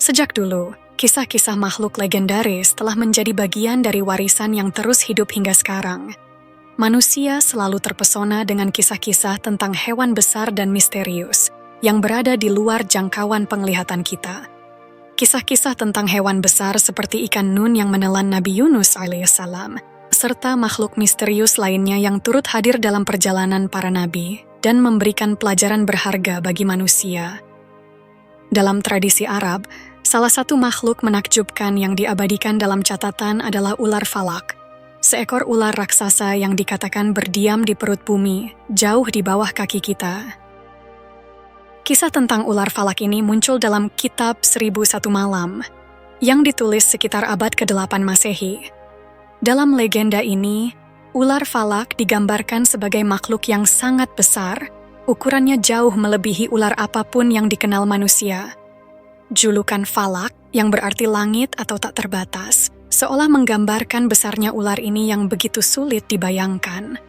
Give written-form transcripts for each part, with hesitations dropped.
Sejak dulu, kisah-kisah makhluk legendaris telah menjadi bagian dari warisan yang terus hidup hingga sekarang. Manusia selalu terpesona dengan kisah-kisah tentang hewan besar dan misterius yang berada di luar jangkauan penglihatan kita. Kisah-kisah tentang hewan besar seperti ikan nun yang menelan Nabi Yunus alaihissalam, serta makhluk misterius lainnya yang turut hadir dalam perjalanan para nabi dan memberikan pelajaran berharga bagi manusia. Dalam tradisi Arab, salah satu makhluk menakjubkan yang diabadikan dalam catatan adalah ular falak, seekor ular raksasa yang dikatakan berdiam di perut bumi, jauh di bawah kaki kita. Kisah tentang ular falak ini muncul dalam kitab 1001 Malam, yang ditulis sekitar abad ke-8 Masehi. Dalam legenda ini, ular falak digambarkan sebagai makhluk yang sangat besar, ukurannya jauh melebihi ular apapun yang dikenal manusia. Julukan falak, yang berarti langit atau tak terbatas, seolah menggambarkan besarnya ular ini yang begitu sulit dibayangkan.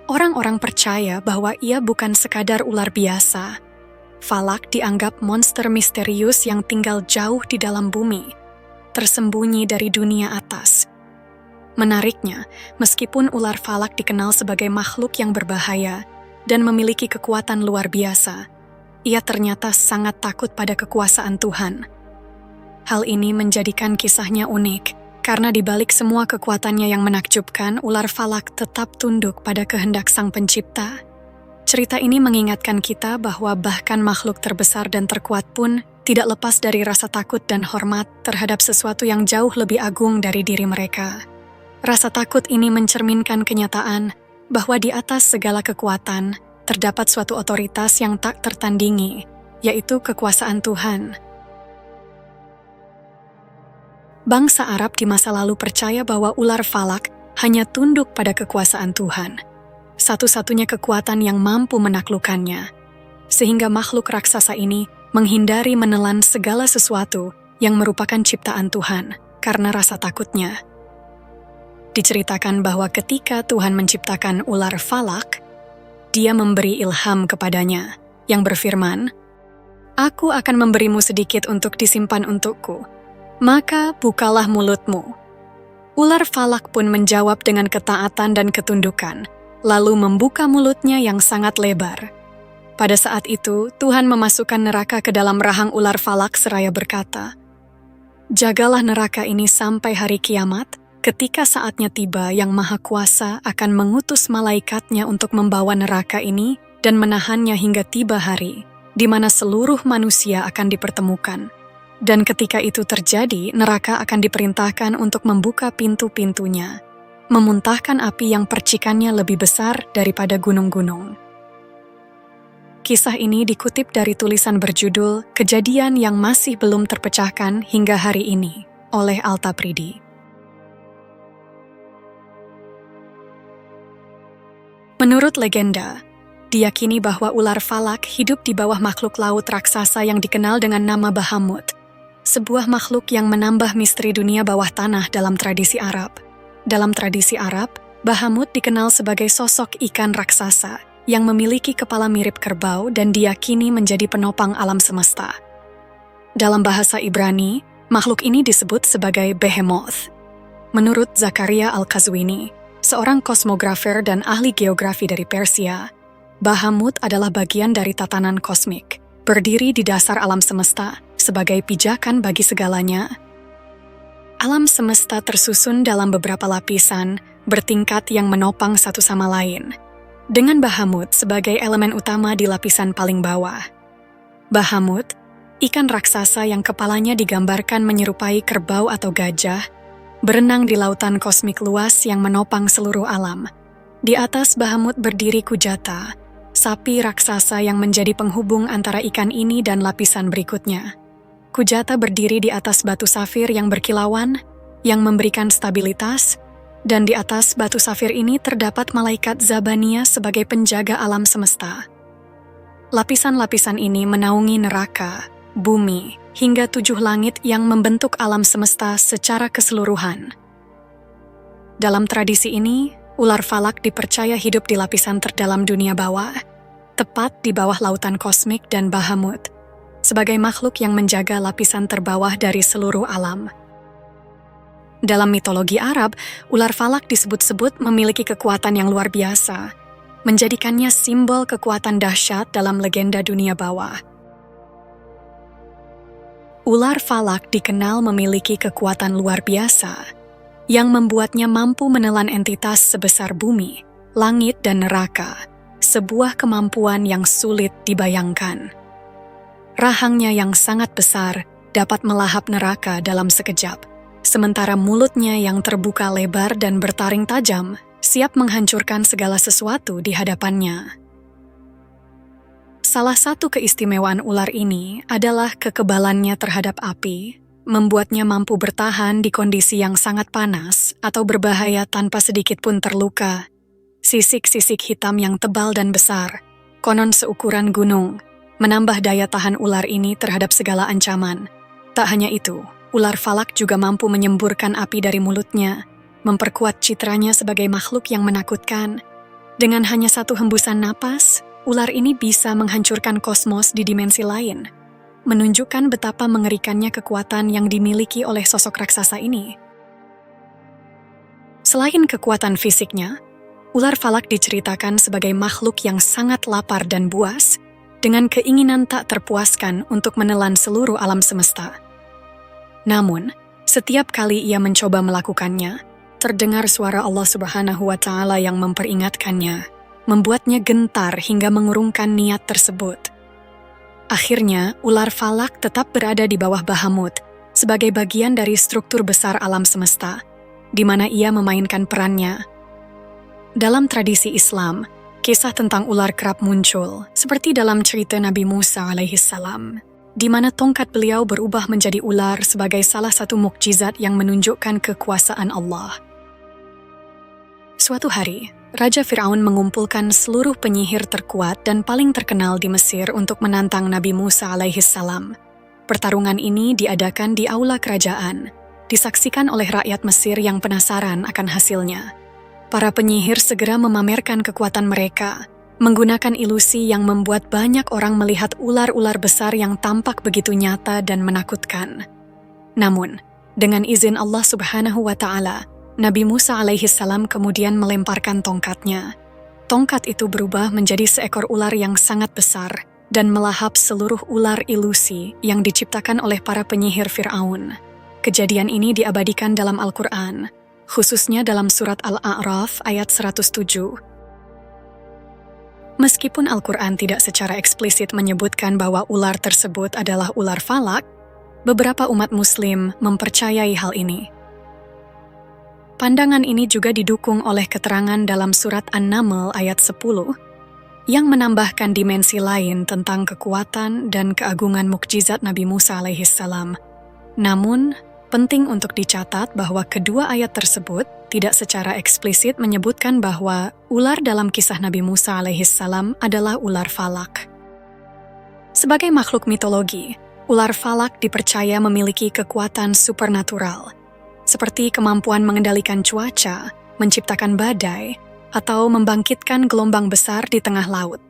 Orang-orang percaya bahwa ia bukan sekadar ular biasa. Falak dianggap monster misterius yang tinggal jauh di dalam bumi, tersembunyi dari dunia atas. Menariknya, meskipun ular falak dikenal sebagai makhluk yang berbahaya dan memiliki kekuatan luar biasa, ia ternyata sangat takut pada kekuasaan Tuhan. Hal ini menjadikan kisahnya unik, karena di balik semua kekuatannya yang menakjubkan, ular falak tetap tunduk pada kehendak Sang Pencipta. Cerita ini mengingatkan kita bahwa bahkan makhluk terbesar dan terkuat pun tidak lepas dari rasa takut dan hormat terhadap sesuatu yang jauh lebih agung dari diri mereka. Rasa takut ini mencerminkan kenyataan bahwa di atas segala kekuatan terdapat suatu otoritas yang tak tertandingi, yaitu kekuasaan Tuhan. Bangsa Arab di masa lalu percaya bahwa ular falak hanya tunduk pada kekuasaan Tuhan, satu-satunya kekuatan yang mampu menaklukkannya, sehingga makhluk raksasa ini menghindari menelan segala sesuatu yang merupakan ciptaan Tuhan karena rasa takutnya. Diceritakan bahwa ketika Tuhan menciptakan ular falak, Dia memberi ilham kepadanya, yang berfirman, "Aku akan memberimu sedikit untuk disimpan untukku, maka bukalah mulutmu." Ular falak pun menjawab dengan ketaatan dan ketundukan, lalu membuka mulutnya yang sangat lebar. Pada saat itu, Tuhan memasukkan neraka ke dalam rahang ular falak seraya berkata, "Jagalah neraka ini sampai hari kiamat, ketika saatnya tiba yang Maha Kuasa akan mengutus malaikatnya untuk membawa neraka ini dan menahannya hingga tiba hari, di mana seluruh manusia akan dipertemukan. Dan ketika itu terjadi, neraka akan diperintahkan untuk membuka pintu-pintunya, memuntahkan api yang percikannya lebih besar daripada gunung-gunung." Kisah ini dikutip dari tulisan berjudul Kejadian yang Masih Belum Terpecahkan Hingga Hari Ini oleh Al-Tabridi. Menurut legenda, diyakini bahwa ular falak hidup di bawah makhluk laut raksasa yang dikenal dengan nama Bahamut, sebuah makhluk yang menambah misteri dunia bawah tanah dalam tradisi Arab. Dalam tradisi Arab, Bahamut dikenal sebagai sosok ikan raksasa yang memiliki kepala mirip kerbau dan diyakini menjadi penopang alam semesta. Dalam bahasa Ibrani, makhluk ini disebut sebagai Behemoth. Menurut Zakaria Al-Qazwini, seorang kosmografer dan ahli geografi dari Persia, Bahamut adalah bagian dari tatanan kosmik, berdiri di dasar alam semesta sebagai pijakan bagi segalanya. Alam semesta tersusun dalam beberapa lapisan, bertingkat yang menopang satu sama lain, dengan Bahamut sebagai elemen utama di lapisan paling bawah. Bahamut, ikan raksasa yang kepalanya digambarkan menyerupai kerbau atau gajah, berenang di lautan kosmik luas yang menopang seluruh alam. Di atas Bahamut berdiri Kujata, sapi raksasa yang menjadi penghubung antara ikan ini dan lapisan berikutnya. Kujata berdiri di atas batu safir yang berkilauan, yang memberikan stabilitas, dan di atas batu safir ini terdapat malaikat Zabania sebagai penjaga alam semesta. Lapisan-lapisan ini menaungi neraka, bumi, hingga 7 langit yang membentuk alam semesta secara keseluruhan. Dalam tradisi ini, ular falak dipercaya hidup di lapisan terdalam dunia bawah, tepat di bawah lautan kosmik dan Bahamut. sebagai makhluk yang menjaga lapisan terbawah dari seluruh alam. Dalam mitologi Arab, ular falak disebut-sebut memiliki kekuatan yang luar biasa, menjadikannya simbol kekuatan dahsyat dalam legenda dunia bawah. Ular falak dikenal memiliki kekuatan luar biasa, yang membuatnya mampu menelan entitas sebesar bumi, langit, dan neraka, sebuah kemampuan yang sulit dibayangkan. Rahangnya yang sangat besar dapat melahap neraka dalam sekejap, sementara mulutnya yang terbuka lebar dan bertaring tajam siap menghancurkan segala sesuatu di hadapannya. Salah satu keistimewaan ular ini adalah kekebalannya terhadap api, membuatnya mampu bertahan di kondisi yang sangat panas atau berbahaya tanpa sedikit pun terluka. Sisik-sisik hitam yang tebal dan besar, konon seukuran gunung, menambah daya tahan ular ini terhadap segala ancaman. Tak hanya itu, ular falak juga mampu menyemburkan api dari mulutnya, memperkuat citranya sebagai makhluk yang menakutkan. Dengan hanya satu hembusan napas, ular ini bisa menghancurkan kosmos di dimensi lain, menunjukkan betapa mengerikannya kekuatan yang dimiliki oleh sosok raksasa ini. Selain kekuatan fisiknya, ular falak diceritakan sebagai makhluk yang sangat lapar dan buas, dengan keinginan tak terpuaskan untuk menelan seluruh alam semesta. Namun, setiap kali ia mencoba melakukannya, terdengar suara Allah Subhanahu wa Ta'ala yang memperingatkannya, membuatnya gentar hingga mengurungkan niat tersebut. Akhirnya, ular falak tetap berada di bawah Bahamut sebagai bagian dari struktur besar alam semesta, di mana ia memainkan perannya. Dalam tradisi Islam, kisah tentang ular kerap muncul, seperti dalam cerita Nabi Musa alaihissalam, di mana tongkat beliau berubah menjadi ular sebagai salah satu mukjizat yang menunjukkan kekuasaan Allah. Suatu hari, Raja Fir'aun mengumpulkan seluruh penyihir terkuat dan paling terkenal di Mesir untuk menantang Nabi Musa alaihissalam. Pertarungan ini diadakan di aula kerajaan, disaksikan oleh rakyat Mesir yang penasaran akan hasilnya. Para penyihir segera memamerkan kekuatan mereka, menggunakan ilusi yang membuat banyak orang melihat ular-ular besar yang tampak begitu nyata dan menakutkan. Namun, dengan izin Allah Subhanahu wa Ta'ala, Nabi Musa alaihissalam kemudian melemparkan tongkatnya. Tongkat itu berubah menjadi seekor ular yang sangat besar dan melahap seluruh ular ilusi yang diciptakan oleh para penyihir Fir'aun. Kejadian ini diabadikan dalam Al-Quran, khususnya dalam surat Al-A'raf ayat 107. Meskipun Al-Quran tidak secara eksplisit menyebutkan bahwa ular tersebut adalah ular falak, beberapa umat Muslim mempercayai hal ini. Pandangan ini juga didukung oleh keterangan dalam surat An-Naml ayat 10, yang menambahkan dimensi lain tentang kekuatan dan keagungan mukjizat Nabi Musa alaihissalam. Namun, penting untuk dicatat bahwa kedua ayat tersebut tidak secara eksplisit menyebutkan bahwa ular dalam kisah Nabi Musa alaihissalam adalah ular falak. Sebagai makhluk mitologi, ular falak dipercaya memiliki kekuatan supernatural, seperti kemampuan mengendalikan cuaca, menciptakan badai, atau membangkitkan gelombang besar di tengah laut.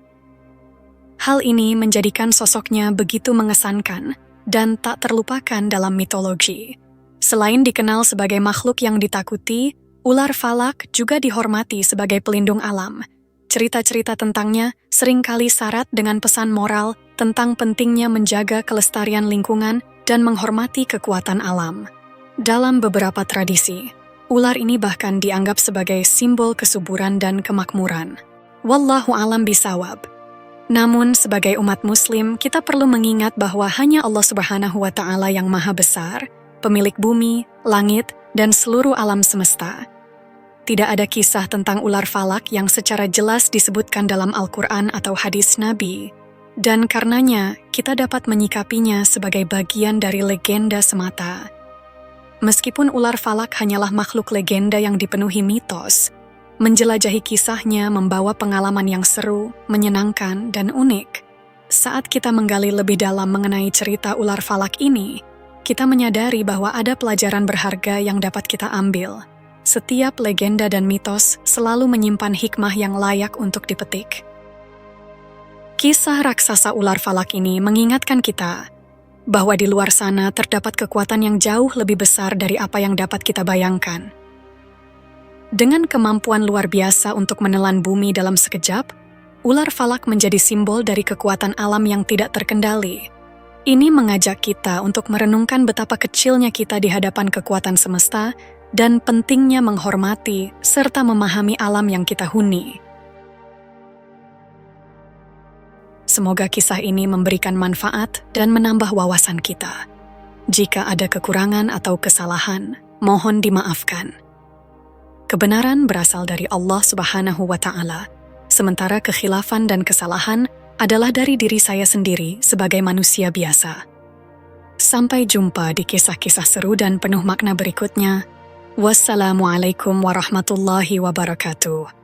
Hal ini menjadikan sosoknya begitu mengesankan dan tak terlupakan dalam mitologi. Selain dikenal sebagai makhluk yang ditakuti, ular falak juga dihormati sebagai pelindung alam. Cerita-cerita tentangnya seringkali syarat dengan pesan moral tentang pentingnya menjaga kelestarian lingkungan dan menghormati kekuatan alam. Dalam beberapa tradisi, ular ini bahkan dianggap sebagai simbol kesuburan dan kemakmuran. Wallahu a'lam bishawab. Namun, sebagai umat Muslim, kita perlu mengingat bahwa hanya Allah Subhanahu wa Ta'ala yang Maha Besar, pemilik bumi, langit, dan seluruh alam semesta. Tidak ada kisah tentang ular falak yang secara jelas disebutkan dalam Al-Quran atau hadis Nabi, dan karenanya kita dapat menyikapinya sebagai bagian dari legenda semata. Meskipun ular falak hanyalah makhluk legenda yang dipenuhi mitos, menjelajahi kisahnya membawa pengalaman yang seru, menyenangkan, dan unik. Saat kita menggali lebih dalam mengenai cerita ular falak ini, kita menyadari bahwa ada pelajaran berharga yang dapat kita ambil. Setiap legenda dan mitos selalu menyimpan hikmah yang layak untuk dipetik. Kisah raksasa ular falak ini mengingatkan kita bahwa di luar sana terdapat kekuatan yang jauh lebih besar dari apa yang dapat kita bayangkan. Dengan kemampuan luar biasa untuk menelan bumi dalam sekejap, ular falak menjadi simbol dari kekuatan alam yang tidak terkendali. Ini mengajak kita untuk merenungkan betapa kecilnya kita di hadapan kekuatan semesta dan pentingnya menghormati serta memahami alam yang kita huni. Semoga kisah ini memberikan manfaat dan menambah wawasan kita. Jika ada kekurangan atau kesalahan, mohon dimaafkan. Kebenaran berasal dari Allah Subhanahu wa Ta'ala, sementara kekhilafan dan kesalahan adalah dari diri saya sendiri sebagai manusia biasa. Sampai jumpa di kisah-kisah seru dan penuh makna berikutnya. Wassalamualaikum warahmatullahi wabarakatuh.